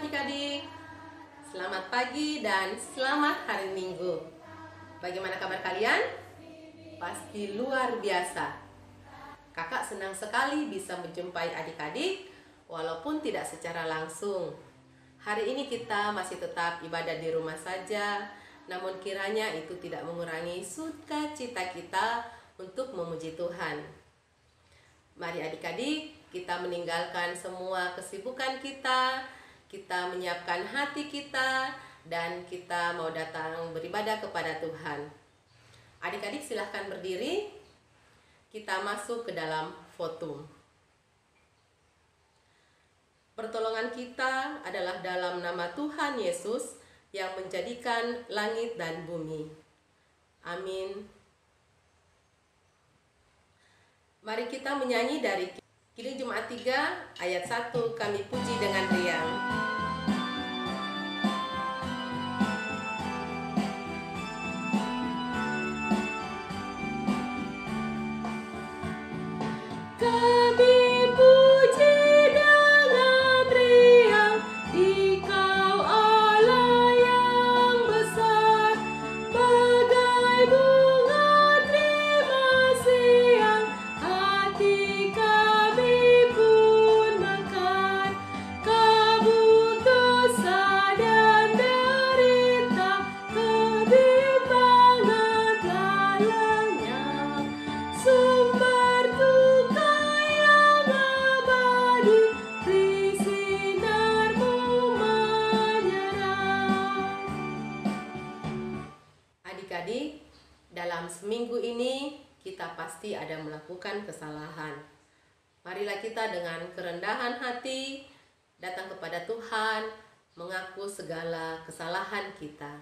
adik-adik, selamat pagi dan selamat hari Minggu. Bagaimana kabar kalian? Pasti luar biasa. Kakak senang sekali bisa menjumpai adik-adik walaupun tidak secara langsung. Hari ini kita masih tetap ibadah di rumah saja, namun kiranya itu tidak mengurangi sukacita kita untuk memuji Tuhan. Mari adik-adik, kita meninggalkan semua kesibukan kita menyiapkan hati kita, dan kita mau datang beribadah kepada Tuhan. Adik-adik silahkan berdiri, kita masuk ke dalam fotum. Pertolongan kita adalah dalam nama Tuhan Yesus yang menjadikan langit dan bumi. Amin. Mari kita menyanyi dari Kidung Jemaat 3 ayat 1, kami puji dengan riang. Adik-adik, dalam seminggu ini kita pasti ada melakukan kesalahan. Marilah kita dengan kerendahan hati datang kepada Tuhan, mengaku segala kesalahan kita.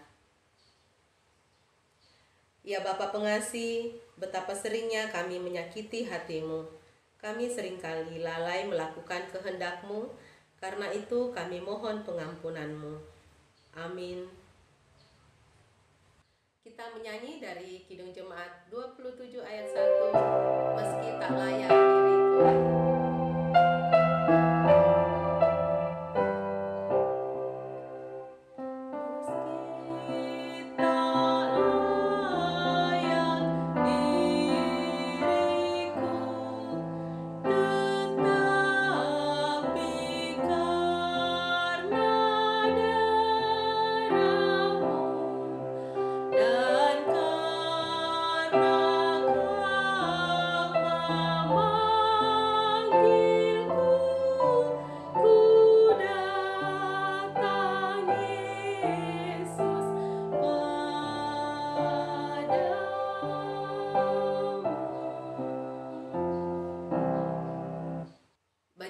Ya Bapa pengasih, betapa seringnya kami menyakiti hati-Mu. Kami seringkali lalai melakukan kehendak-Mu, karena itu kami mohon pengampunan-Mu. Amin. Kita menyanyi dari Kidung Jemaat 27 ayat 1, meski tak layak diriku.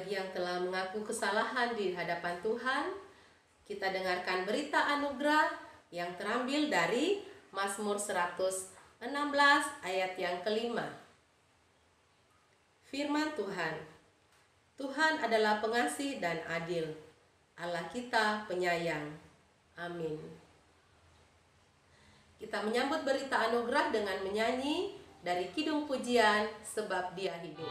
Yang telah mengaku kesalahan di hadapan Tuhan, kita dengarkan berita anugerah yang terambil dari Mazmur 116 ayat yang kelima. Firman Tuhan, Tuhan adalah pengasih dan adil, Allah kita penyayang. Amin. Kita menyambut berita anugerah dengan menyanyi dari Kidung Pujian, Sebab Dia Hidup.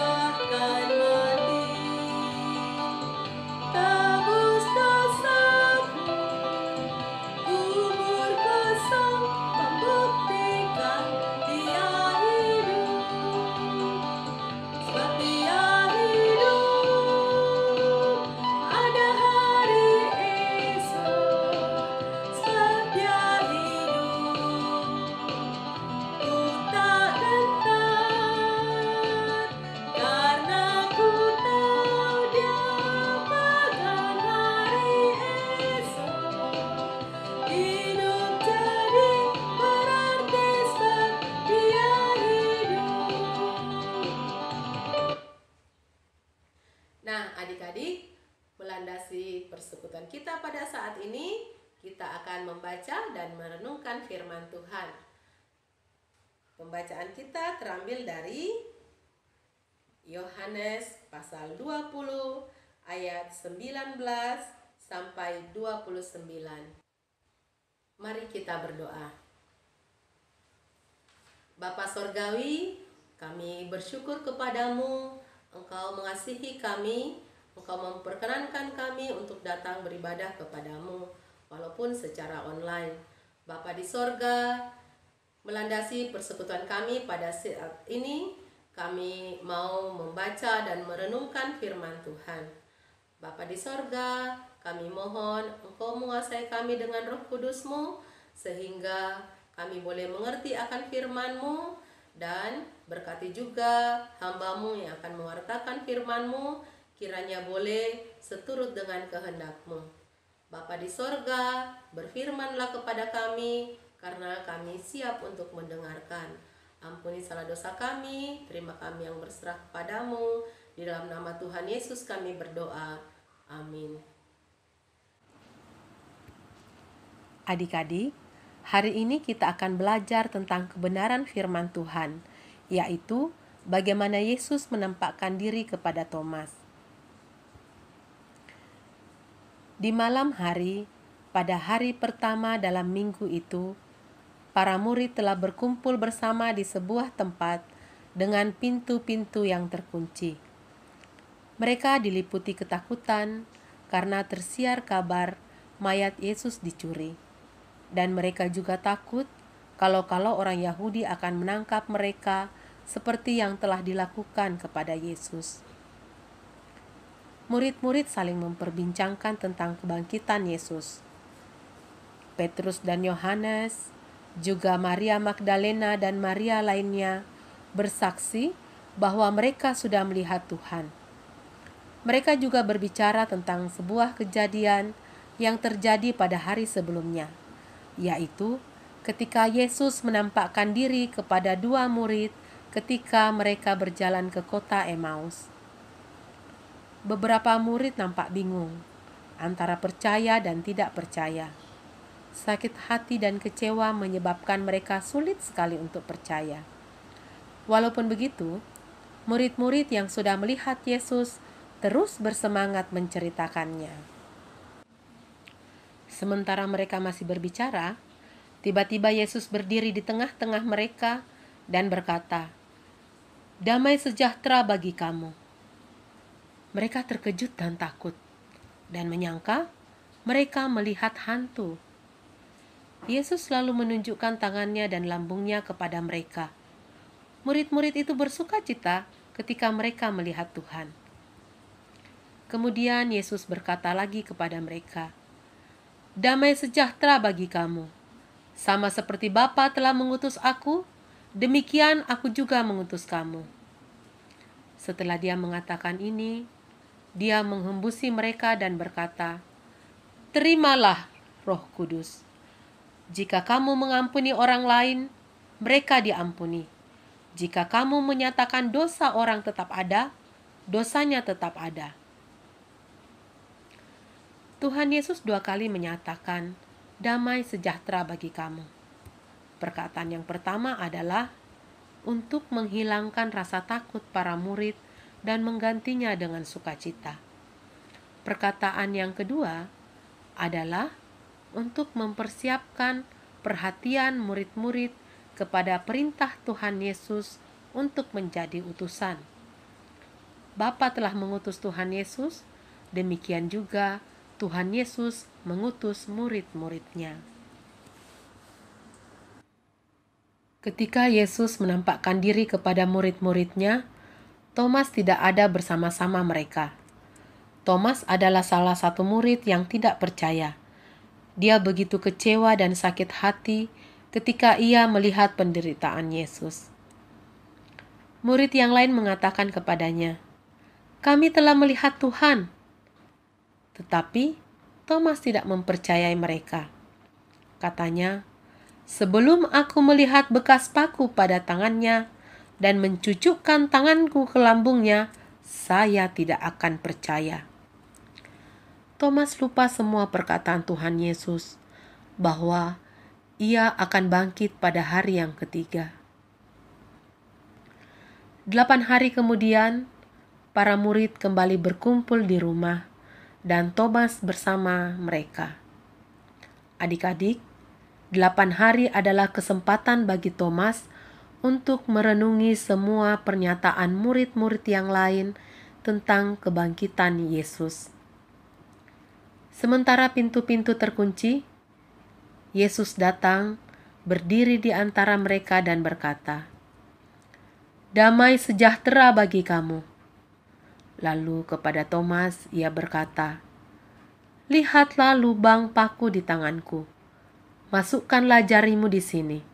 Bahkan mati pada saat ini kita akan membaca dan merenungkan firman Tuhan. Pembacaan kita terambil dari Yohanes pasal 20 ayat 19 sampai 29. Mari kita berdoa. Bapa Sorgawi, kami bersyukur kepadamu, Engkau mengasihi kami, Engkau memperkenankan kami untuk datang beribadah kepadamu, walaupun secara online. Bapa di sorga, melandasi persekutuan kami pada saat ini, kami mau membaca dan merenungkan firman Tuhan. Bapa di sorga, kami mohon Engkau menguasai kami dengan Roh Kudus-Mu, sehingga kami boleh mengerti akan firman-Mu, dan berkati juga hamba-Mu yang akan mewartakan firman-Mu, kiranya boleh seturut dengan kehendak-Mu. Bapa di sorga, berfirmanlah kepada kami, karena kami siap untuk mendengarkan. Ampuni salah dosa kami, terima kami yang berserah kepadamu. Di dalam nama Tuhan Yesus kami berdoa. Amin. Adik-adik, hari ini kita akan belajar tentang kebenaran firman Tuhan, yaitu bagaimana Yesus menampakkan diri kepada Thomas. Di malam hari, pada hari pertama dalam minggu itu, para murid telah berkumpul bersama di sebuah tempat dengan pintu-pintu yang terkunci. Mereka diliputi ketakutan karena tersiar kabar mayat Yesus dicuri. Dan mereka juga takut kalau orang Yahudi akan menangkap mereka seperti yang telah dilakukan kepada Yesus. Murid-murid saling memperbincangkan tentang kebangkitan Yesus. Petrus dan Yohanes, juga Maria Magdalena dan Maria lainnya bersaksi bahwa mereka sudah melihat Tuhan. Mereka juga berbicara tentang sebuah kejadian yang terjadi pada hari sebelumnya, yaitu ketika Yesus menampakkan diri kepada dua murid ketika mereka berjalan ke kota Emmaus. Beberapa murid nampak bingung antara percaya dan tidak percaya. Sakit hati dan kecewa menyebabkan mereka sulit sekali untuk percaya. Walaupun begitu, murid-murid yang sudah melihat Yesus terus bersemangat menceritakannya. Sementara mereka masih berbicara, tiba-tiba Yesus berdiri di tengah-tengah mereka dan berkata, "Damai sejahtera bagi kamu." Mereka terkejut dan takut, dan menyangka mereka melihat hantu. Yesus selalu menunjukkan tangannya dan lambungnya kepada mereka. Murid-murid itu bersuka cita ketika mereka melihat Tuhan. Kemudian Yesus berkata lagi kepada mereka, "Damai sejahtera bagi kamu. Sama seperti Bapa telah mengutus aku, demikian aku juga mengutus kamu." Setelah dia mengatakan ini, dia menghembusi mereka dan berkata, "Terimalah Roh Kudus. Jika kamu mengampuni orang lain, mereka diampuni. Jika kamu menyatakan dosa orang tetap ada, dosanya tetap ada." Tuhan Yesus 2 kali menyatakan, "Damai sejahtera bagi kamu." Perkataan yang pertama adalah untuk menghilangkan rasa takut para murid dan menggantinya dengan sukacita. Perkataan yang kedua adalah untuk mempersiapkan perhatian murid-murid kepada perintah Tuhan Yesus untuk menjadi utusan. Bapa telah mengutus Tuhan Yesus, demikian juga Tuhan Yesus mengutus murid-muridnya. Ketika Yesus menampakkan diri kepada murid-muridnya, Thomas tidak ada bersama-sama mereka. Thomas adalah salah satu murid yang tidak percaya. Dia begitu kecewa dan sakit hati ketika ia melihat penderitaan Yesus. Murid yang lain mengatakan kepadanya, "Kami telah melihat Tuhan." Tetapi Thomas tidak mempercayai mereka. Katanya, "Sebelum aku melihat bekas paku pada tangannya dan mencucukkan tanganku ke lambungnya, saya tidak akan percaya." Thomas lupa semua perkataan Tuhan Yesus bahwa ia akan bangkit pada hari yang ketiga. 8 hari kemudian, para murid kembali berkumpul di rumah dan Thomas bersama mereka. Adik-adik, 8 hari adalah kesempatan bagi Thomas untuk merenungi semua pernyataan murid-murid yang lain tentang kebangkitan Yesus. Sementara pintu-pintu terkunci, Yesus datang, berdiri di antara mereka dan berkata, "Damai sejahtera bagi kamu." Lalu kepada Thomas ia berkata, "Lihatlah lubang paku di tanganku. Masukkanlah jarimu di sini,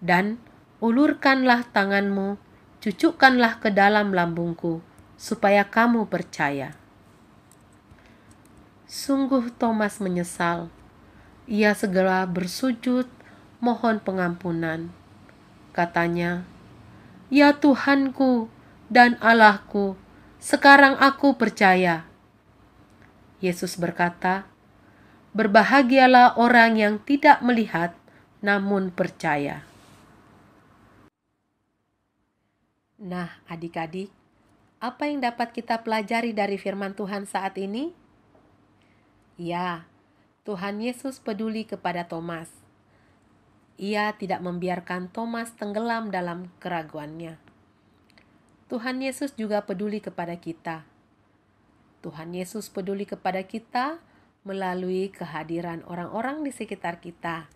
dan ulurkanlah tanganmu, cucukkanlah ke dalam lambungku, supaya kamu percaya." Sungguh Thomas menyesal. Ia segera bersujud mohon pengampunan. Katanya, "Ya Tuhanku dan Allahku, sekarang aku percaya." Yesus berkata, "Berbahagialah orang yang tidak melihat namun percaya." Nah, adik-adik, apa yang dapat kita pelajari dari firman Tuhan saat ini? Ya, Tuhan Yesus peduli kepada Thomas. Ia tidak membiarkan Thomas tenggelam dalam keraguannya. Tuhan Yesus juga peduli kepada kita. Tuhan Yesus peduli kepada kita melalui kehadiran orang-orang di sekitar kita,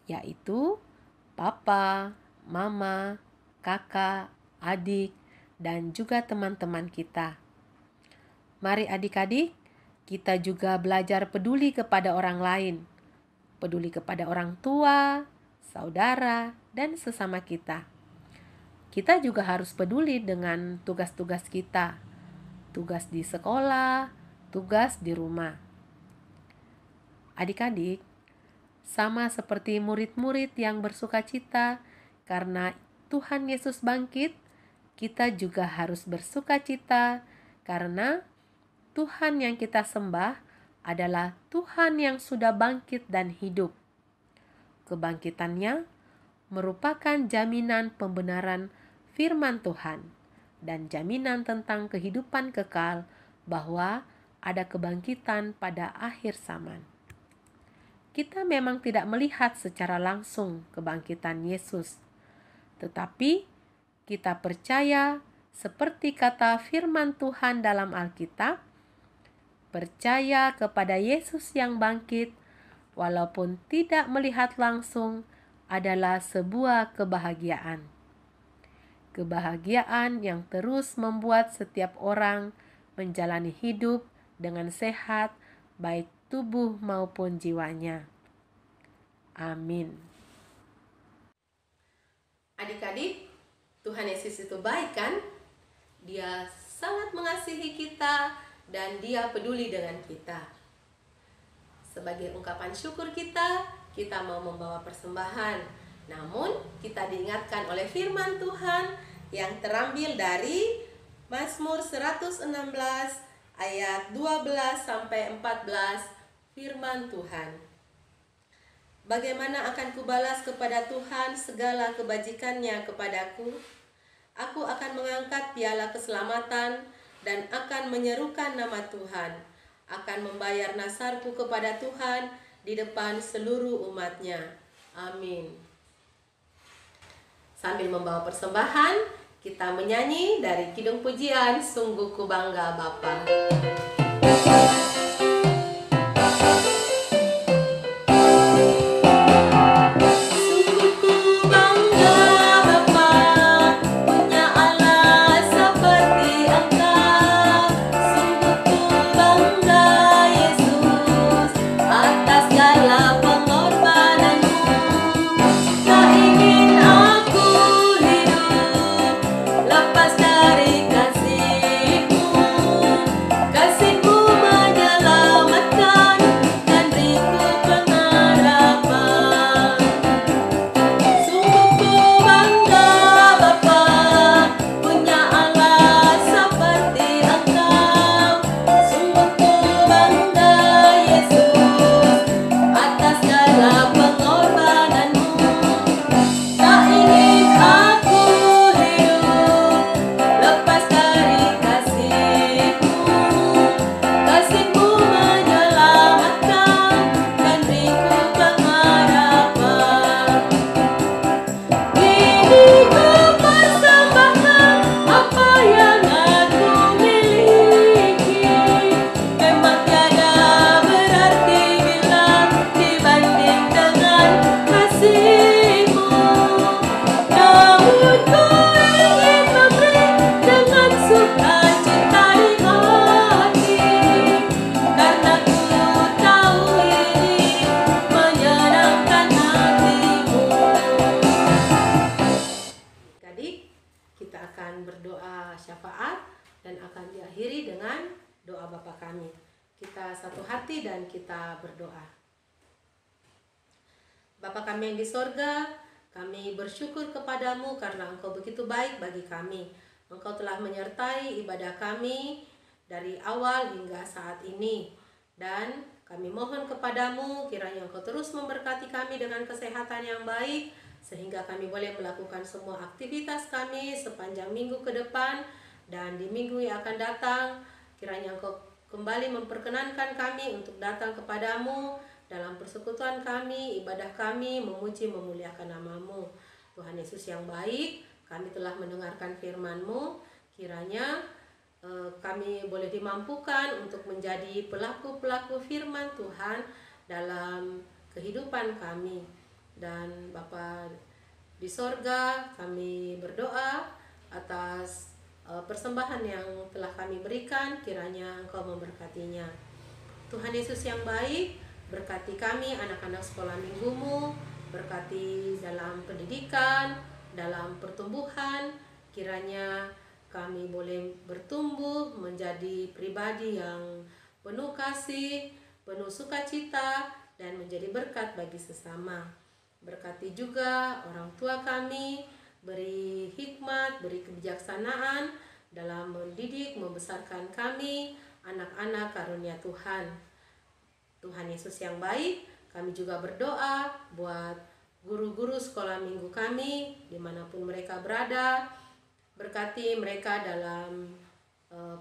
yaitu papa, mama, kakak, adik, dan juga teman-teman kita. Mari adik-adik, kita juga belajar peduli kepada orang lain, peduli kepada orang tua, saudara, dan sesama kita. Kita juga harus peduli dengan tugas-tugas kita, tugas di sekolah, tugas di rumah. Adik-adik, sama seperti murid-murid yang bersuka cita karena Tuhan Yesus bangkit, kita juga harus bersuka cita karena Tuhan yang kita sembah adalah Tuhan yang sudah bangkit dan hidup. Kebangkitannya merupakan jaminan pembenaran firman Tuhan dan jaminan tentang kehidupan kekal bahwa ada kebangkitan pada akhir zaman. Kita memang tidak melihat secara langsung kebangkitan Yesus, tetapi kita percaya seperti kata firman Tuhan dalam Alkitab, percaya kepada Yesus yang bangkit walaupun tidak melihat langsung adalah sebuah kebahagiaan. Kebahagiaan yang terus membuat setiap orang menjalani hidup dengan sehat, baik tubuh maupun jiwanya. Amin. Adik-adik, Tuhan Yesus itu baik kan? Dia sangat mengasihi kita dan Dia peduli dengan kita. Sebagai ungkapan syukur kita mau membawa persembahan. Namun, kita diingatkan oleh firman Tuhan yang terambil dari Mazmur 116 ayat 12-14, firman Tuhan. "Bagaimana akan kubalas kepada Tuhan segala kebajikannya kepadaku? Aku akan mengangkat piala keselamatan dan akan menyerukan nama Tuhan, akan membayar nasarku kepada Tuhan di depan seluruh umatnya." Amin. Sambil membawa persembahan, kita menyanyi dari Kidung Pujian, "Sungguh Ku Bangga Bapa." Kasih-Mu syafaat dan akan diakhiri dengan doa Bapa kami. Kita satu hati dan kita berdoa. Bapa kami yang di sorga, kami bersyukur kepadamu karena Engkau begitu baik bagi kami. Engkau telah menyertai ibadah kami dari awal hingga saat ini. Dan kami mohon kepadamu kiranya Engkau terus memberkati kami dengan kesehatan yang baik, sehingga kami boleh melakukan semua aktivitas kami sepanjang minggu ke depan. Dan di minggu yang akan datang, kiranya Engkau kembali memperkenankan kami untuk datang kepadamu dalam persekutuan kami, ibadah kami, memuji memuliakan nama-Mu. Tuhan Yesus yang baik, kami telah mendengarkan firman-Mu. Kiranya kami boleh dimampukan untuk menjadi pelaku-pelaku firman Tuhan dalam kehidupan kami. Dan Bapa di sorga, kami berdoa atas persembahan yang telah kami berikan, kiranya Engkau memberkatinya. Tuhan Yesus yang baik, berkati kami anak-anak sekolah minggu-Mu, berkati dalam pendidikan, dalam pertumbuhan, kiranya kami boleh bertumbuh menjadi pribadi yang penuh kasih, penuh sukacita, dan menjadi berkat bagi sesama. Berkati juga orang tua kami, beri hikmat, beri kebijaksanaan dalam mendidik, membesarkan kami, anak-anak karunia Tuhan. Tuhan Yesus yang baik, kami juga berdoa buat guru-guru sekolah minggu kami, dimanapun mereka berada. Berkati mereka dalam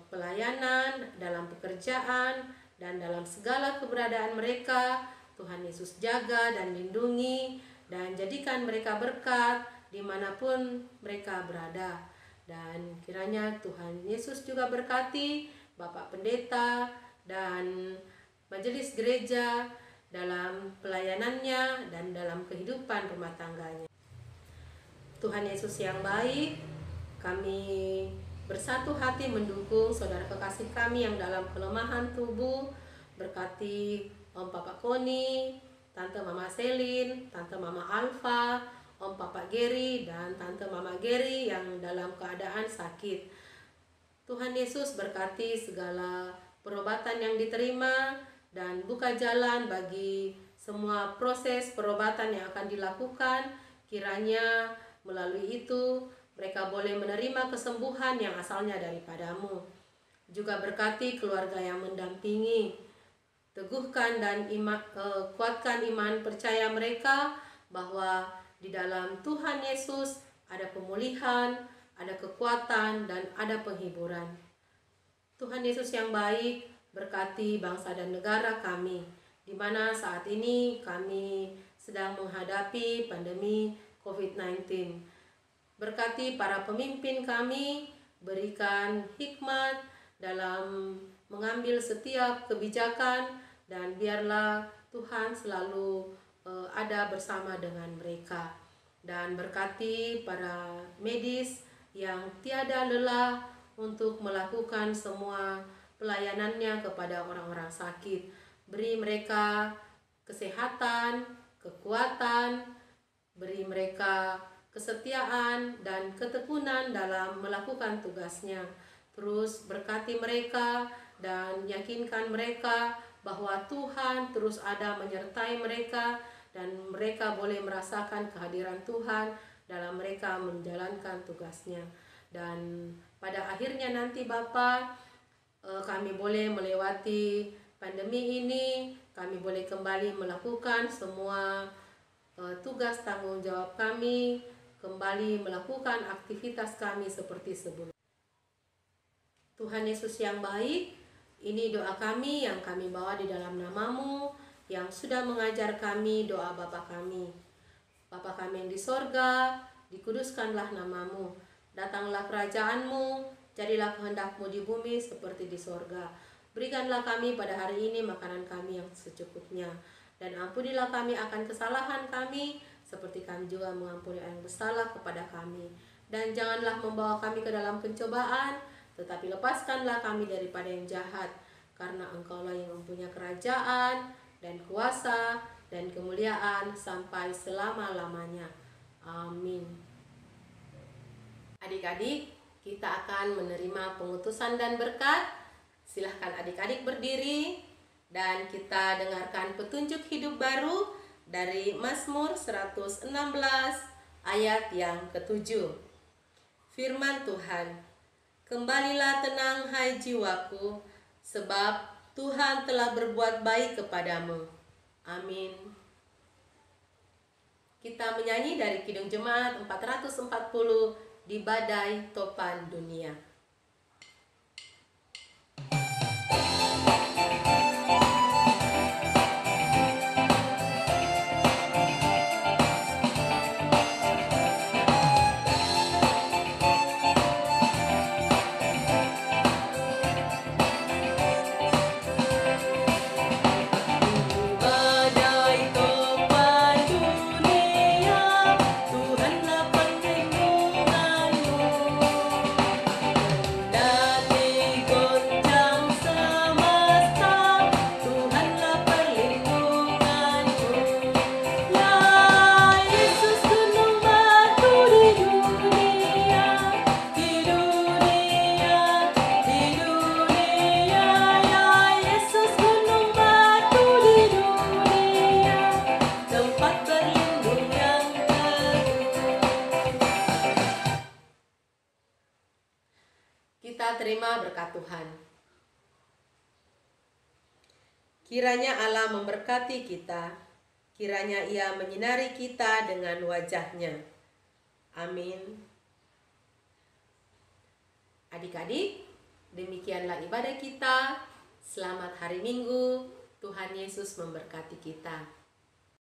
pelayanan, dalam pekerjaan, dan dalam segala keberadaan mereka. Tuhan Yesus jaga dan lindungi, dan jadikan mereka berkat dimanapun mereka berada. Dan kiranya Tuhan Yesus juga berkati Bapak Pendeta dan majelis gereja dalam pelayanannya dan dalam kehidupan rumah tangganya. Tuhan Yesus yang baik, kami bersatu hati mendukung saudara kekasih kami yang dalam kelemahan tubuh. Berkati Om Papa Koni, Tante Mama Selin, Tante Mama Alfa, Om Papa Geri, dan Tante Mama Geri yang dalam keadaan sakit. Tuhan Yesus berkati segala perobatan yang diterima dan buka jalan bagi semua proses perobatan yang akan dilakukan. Kiranya melalui itu mereka boleh menerima kesembuhan yang asalnya daripadamu. Juga berkati keluarga yang mendampingi, teguhkan dan kuatkan iman percaya mereka bahwa di dalam Tuhan Yesus ada pemulihan, ada kekuatan, dan ada penghiburan. Tuhan Yesus yang baik, berkati bangsa dan negara kami, di mana saat ini kami sedang menghadapi pandemi COVID-19. Berkati para pemimpin kami, berikan hikmat dalam mengambil setiap kebijakan, dan biarlah Tuhan selalu ada bersama dengan mereka. Dan berkati para medis yang tiada lelah untuk melakukan semua pelayanannya kepada orang-orang sakit. Beri mereka kesehatan, kekuatan, beri mereka kesetiaan dan ketekunan dalam melakukan tugasnya. Terus berkati mereka dan yakinkan mereka bahwa Tuhan terus ada menyertai mereka, dan mereka boleh merasakan kehadiran Tuhan dalam mereka menjalankan tugasnya. Dan pada akhirnya nanti Bapa, kami boleh melewati pandemi ini, kami boleh kembali melakukan semua tugas tanggung jawab kami, kembali melakukan aktivitas kami seperti sebelumnya. Tuhan Yesus yang baik, ini doa kami yang kami bawa di dalam nama-Mu, yang sudah mengajar kami doa Bapa kami. Bapa kami yang di sorga, dikuduskanlah nama-Mu, datanglah kerajaan-Mu, jadilah kehendak-Mu di bumi seperti di sorga. Berikanlah kami pada hari ini makanan kami yang secukupnya, dan ampunilah kami akan kesalahan kami, seperti kami juga mengampuni yang bersalah kepada kami. Dan janganlah membawa kami ke dalam pencobaan, tetapi lepaskanlah kami daripada yang jahat, karena Engkaulah yang mempunyai kerajaan dan kuasa dan kemuliaan sampai selama-lamanya. Amin. Adik-adik, Kita akan menerima pengutusan dan berkat. Silahkan adik-adik berdiri dan kita dengarkan petunjuk hidup baru dari Mazmur 116 ayat yang ke-7. Firman Tuhan, kembalilah tenang hai jiwaku, sebab Tuhan telah berbuat baik kepadamu. Amin. Kita menyanyi dari Kidung Jemaat 440 di Badai Topan Dunia. Kita terima berkat Tuhan. Kiranya Allah memberkati kita, kiranya Ia menyinari kita dengan wajah-Nya. Amin. Adik-adik, demikianlah ibadah kita. Selamat hari Minggu. Tuhan Yesus memberkati kita.